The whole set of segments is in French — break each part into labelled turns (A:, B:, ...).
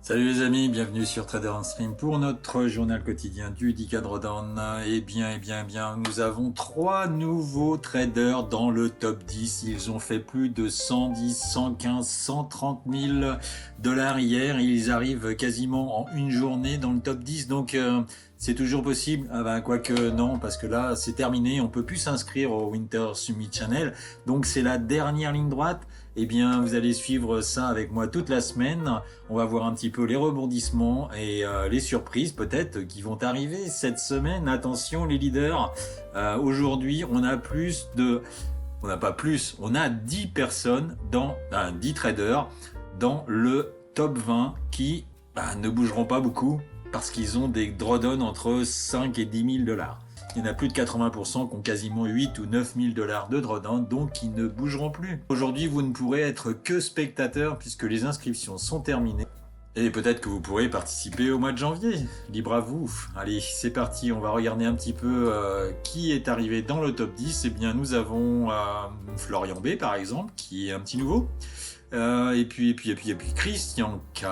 A: Salut les amis, bienvenue sur Trader on Stream pour notre journal quotidien du 10K Drawdown. Nous avons trois nouveaux traders dans le top 10. Ils ont fait plus de 110, 115, 130 000 dollars hier. Ils arrivent quasiment en une journée dans le top 10. Donc c'est toujours possible. Quoique non, parce que là c'est terminé. On peut plus s'inscrire au Winter Summit Channel. Donc c'est la dernière ligne droite. Eh bien, vous allez suivre ça avec moi toute la semaine. On va voir un petit peu les rebondissements et les surprises peut-être qui vont arriver cette semaine. Attention les leaders, aujourd'hui on a on a 10 personnes, 10 traders dans le top 20 qui ne bougeront pas beaucoup parce qu'ils ont des drawdowns entre 5 et 10 000 dollars. Il y en a plus de 80% qui ont quasiment 8 ou 9 000 dollars de drawdown, donc qui ne bougeront plus. Aujourd'hui, vous ne pourrez être que spectateur puisque les inscriptions sont terminées. Et peut-être que vous pourrez participer au mois de janvier. Libre à vous. Allez, c'est parti. On va regarder un petit peu qui est arrivé dans le top 10. Eh bien, nous avons Florian B, par exemple, qui est un petit nouveau. Et puis Christian K,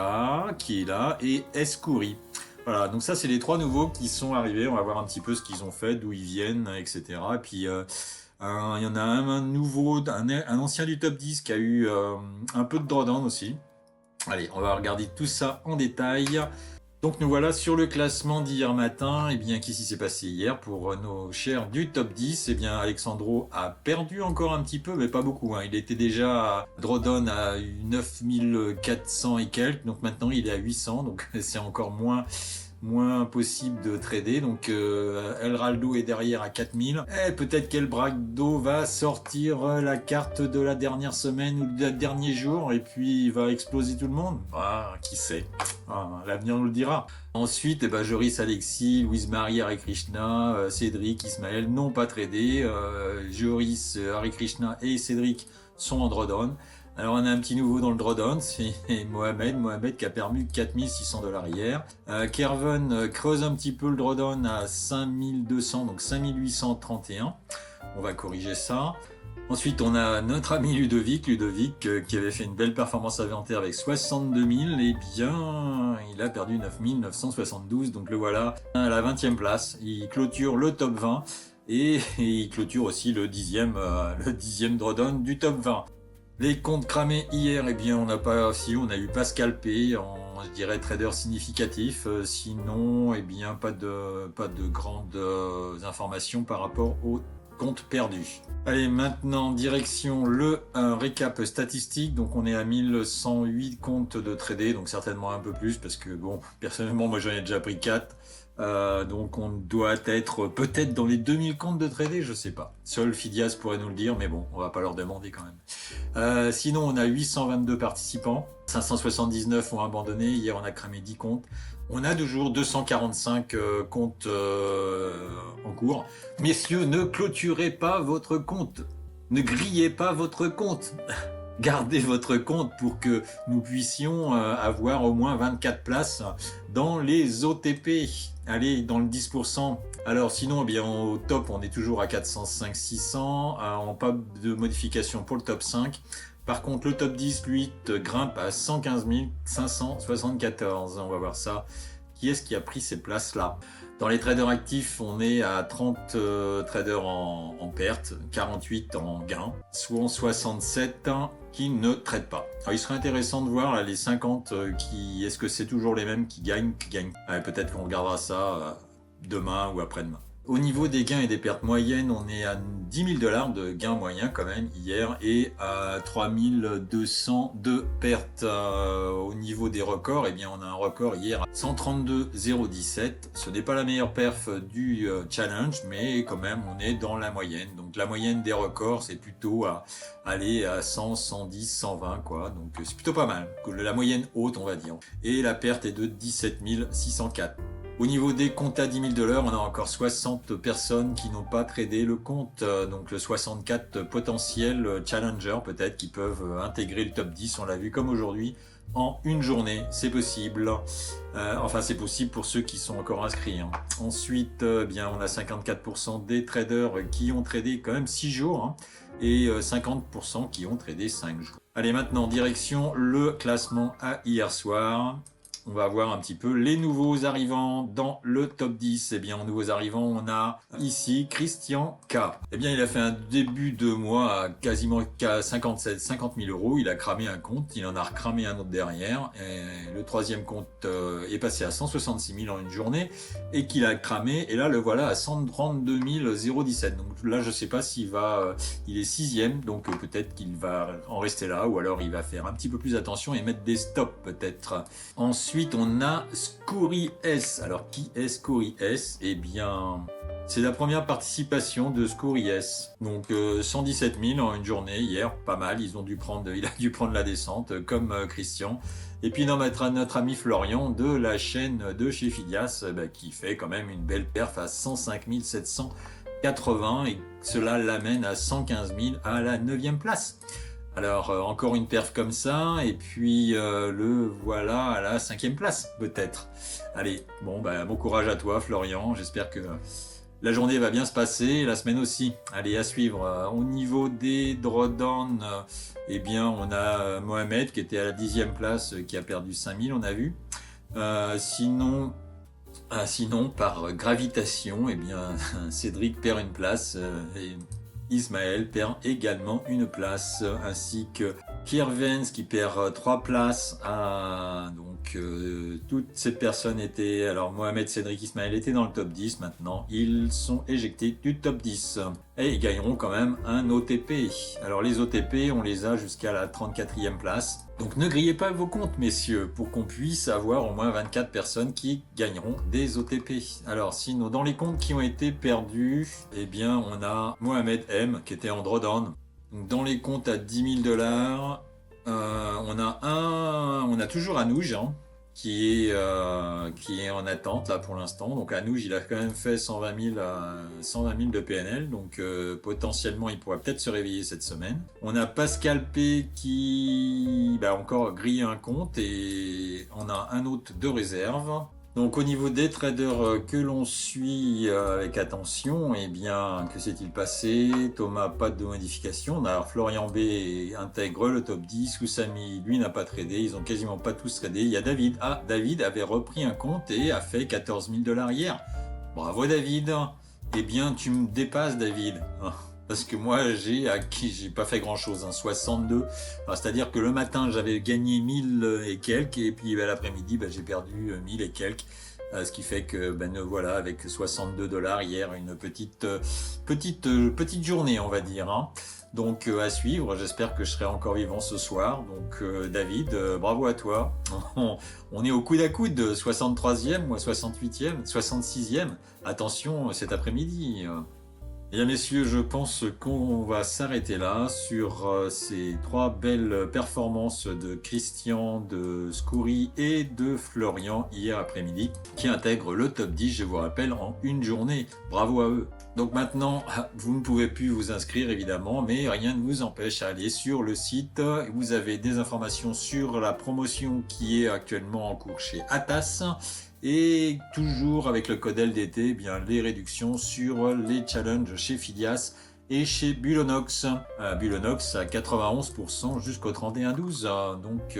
A: qui est là, et Escouri. Voilà, donc ça c'est les trois nouveaux qui sont arrivés. On va voir un petit peu ce qu'ils ont fait, d'où ils viennent, etc. Et puis il y en a un nouveau, un ancien du top 10 qui a eu un peu de drawdown aussi. Allez, on va regarder tout ça en détail. Donc nous voilà sur le classement d'hier matin. Et bien qu'est-ce qui s'est passé hier pour nos chers du top 10? Et bien Alexandro a perdu encore un petit peu, mais pas beaucoup. Il était déjà à drawdown à 9400 et quelques, donc maintenant il est à 800, donc c'est encore moins possible de trader. Donc El Raldo est derrière à 4000. Et peut-être qu'El Bragdo va sortir la carte de la dernière semaine ou du dernier jour et puis il va exploser tout le monde. Qui sait, l'avenir nous le dira. Ensuite, Joris, Alexis, Louise-Marie, Hare Krishna, Cédric, Ismaël n'ont pas tradé. Joris, Hare Krishna et Cédric sont en drawdown. Alors on a un petit nouveau dans le drawdown, c'est Mohamed qui a perdu 4600 dollars hier. Kerven creuse un petit peu le drawdown à 5200, donc 5831. On va corriger ça. Ensuite on a notre ami Ludovic qui avait fait une belle performance inventaire avec 62 000, et bien il a perdu 9972, donc le voilà à la 20e place. Il clôture le top 20 et il clôture aussi le 10e drawdown du top 20. Les comptes cramés hier, eh bien on a eu Pascal P, je dirais trader significatif, sinon eh bien pas de grandes informations par rapport aux comptes perdus. Allez, maintenant direction le récap statistique. Donc on est à 1108 comptes de tradés, donc certainement un peu plus parce que bon, personnellement moi j'en ai déjà pris 4. Donc on doit être peut-être dans les 2000 comptes de tradés, je sais pas. Seul Phidias pourrait nous le dire, mais bon, on va pas leur demander quand même. Sinon on a 822 participants, 579 ont abandonné, hier on a cramé 10 comptes. On a toujours 245 comptes en cours. Messieurs, ne clôturez pas votre compte, ne grillez pas votre compte. Gardez votre compte pour que nous puissions avoir au moins 24 places dans les OTP. Allez, dans le 10%. Alors sinon, eh bien au top, on est toujours à 405-600. Pas de modification pour le top 5. Par contre, le top 10, lui, grimpe à 115 574. On va voir ça. Qui est-ce qui a pris ces places-là? Dans les traders actifs, on est à 30 traders en perte, 48 en gain, soit 67 qui ne tradent pas. Alors, il serait intéressant de voir là, les 50 est-ce que c'est toujours les mêmes qui gagnent? Peut-être qu'on regardera ça demain ou après-demain. Au niveau des gains et des pertes moyennes, on est à 10 000 dollars de gains moyens quand même hier et à 3 200 de pertes. Au niveau des records, eh bien on a un record hier à 132,017. Ce n'est pas la meilleure perf du challenge, mais quand même on est dans la moyenne. Donc la moyenne des records, c'est plutôt à aller à 100, 110, 120 quoi. Donc c'est plutôt pas mal. La moyenne haute on va dire. Et la perte est de 17 604. Au niveau des comptes à 10 000 dollars, on a encore 60 personnes qui n'ont pas tradé le compte. Donc le 64 potentiels challengers peut-être qui peuvent intégrer le top 10, on l'a vu comme aujourd'hui, en une journée. C'est possible. Enfin c'est possible pour ceux qui sont encore inscrits. Ensuite, bien on a 54% des traders qui ont tradé quand même 6 jours et 50% qui ont tradé 5 jours. Allez maintenant, direction le classement à hier soir. on va voir un petit peu les nouveaux arrivants dans le top 10. Eh bien, en nouveaux arrivants, on a ici Christian K. Eh bien, il a fait un début de mois à quasiment 50 000 euros. Il a cramé un compte, il en a recramé un autre derrière. Et le troisième compte est passé à 166 000 en une journée et qu'il a cramé. Et là, le voilà à 132 017. Donc là, je sais pas s'il va... il est sixième, donc peut-être qu'il va en rester là ou alors il va faire un petit peu plus attention et mettre des stops peut-être. Ensuite, on a Scoury S. Alors, qui est Scoury S? Eh bien... c'est la première participation de Scoury S. Donc 117 000 en une journée hier, pas mal. Il a dû prendre la descente comme Christian. Et puis notre ami Florian de la chaîne de chez Phidias qui fait quand même une belle perf à 105 780 et cela l'amène à 115 000 à la 9e place. Alors encore une perf comme ça et puis le voilà à la 5e place peut-être. Allez, bon courage à toi Florian, j'espère que la journée va bien se passer, la semaine aussi. Allez, à suivre. Au niveau des drawdowns, eh bien, on a Mohamed qui était à la 10e place, qui a perdu 5000, on a vu. Sinon, par gravitation, eh bien, Cédric perd une place et Ismaël perd également une place, ainsi que Pierre Vence qui perd 3 places. Donc toutes ces personnes étaient, alors Mohamed, Cédric, Ismaël étaient dans le top 10, maintenant ils sont éjectés du top 10 et ils gagneront quand même un OTP. Alors les OTP, on les a jusqu'à la 34e place. Donc ne grillez pas vos comptes messieurs pour qu'on puisse avoir au moins 24 personnes qui gagneront des OTP. Alors sinon dans les comptes qui ont été perdus, eh bien on a Mohamed M qui était en drawdown. Donc dans les comptes à 10 000 $, on a toujours Anouj qui est en attente là pour l'instant. Donc Anouj il a quand même fait 120 000 de PNL, donc potentiellement il pourrait peut-être se réveiller cette semaine. On a Pascal P qui encore grillé un compte et on a un autre de réserve. Donc au niveau des traders que l'on suit avec attention, eh bien, que s'est-il passé? Thomas, pas de modification. Alors Florian B intègre le top 10. Oussami, lui, n'a pas tradé. Ils ont quasiment pas tous tradé. Il y a David. Ah, David avait repris un compte et a fait 14 000 $ hier. Bravo David. Eh bien, tu me dépasses David. Parce que moi, j'ai pas fait grand chose, 62. C'est-à-dire que le matin, j'avais gagné 1000 et quelques, et puis l'après-midi, j'ai perdu 1000 et quelques. Ce qui fait que, voilà, avec 62 $ hier, une petite journée, on va dire. Donc, à suivre. J'espère que je serai encore vivant ce soir. Donc, David, bravo à toi. On est au coude à coude, 63e, moi 68e, 66e. Attention, cet après-midi. Eh bien messieurs, je pense qu'on va s'arrêter là sur ces 3 belles performances de Christian, de Scoury et de Florian hier après-midi qui intègrent le top 10, je vous rappelle, en une journée. Bravo à eux. Donc maintenant, vous ne pouvez plus vous inscrire évidemment, mais rien ne vous empêche d'aller sur le site. Vous avez des informations sur la promotion qui est actuellement en cours chez Atas. Et toujours avec le code LDT, bien les réductions sur les challenges chez Phidias et chez Bulonox. Bulonox à 91% jusqu'au 31/12. Donc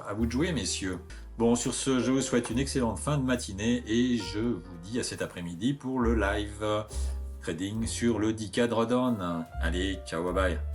A: à vous de jouer messieurs. Bon sur ce, je vous souhaite une excellente fin de matinée et je vous dis à cet après-midi pour le live trading sur le 10K Drawdown. Allez, ciao, bye bye.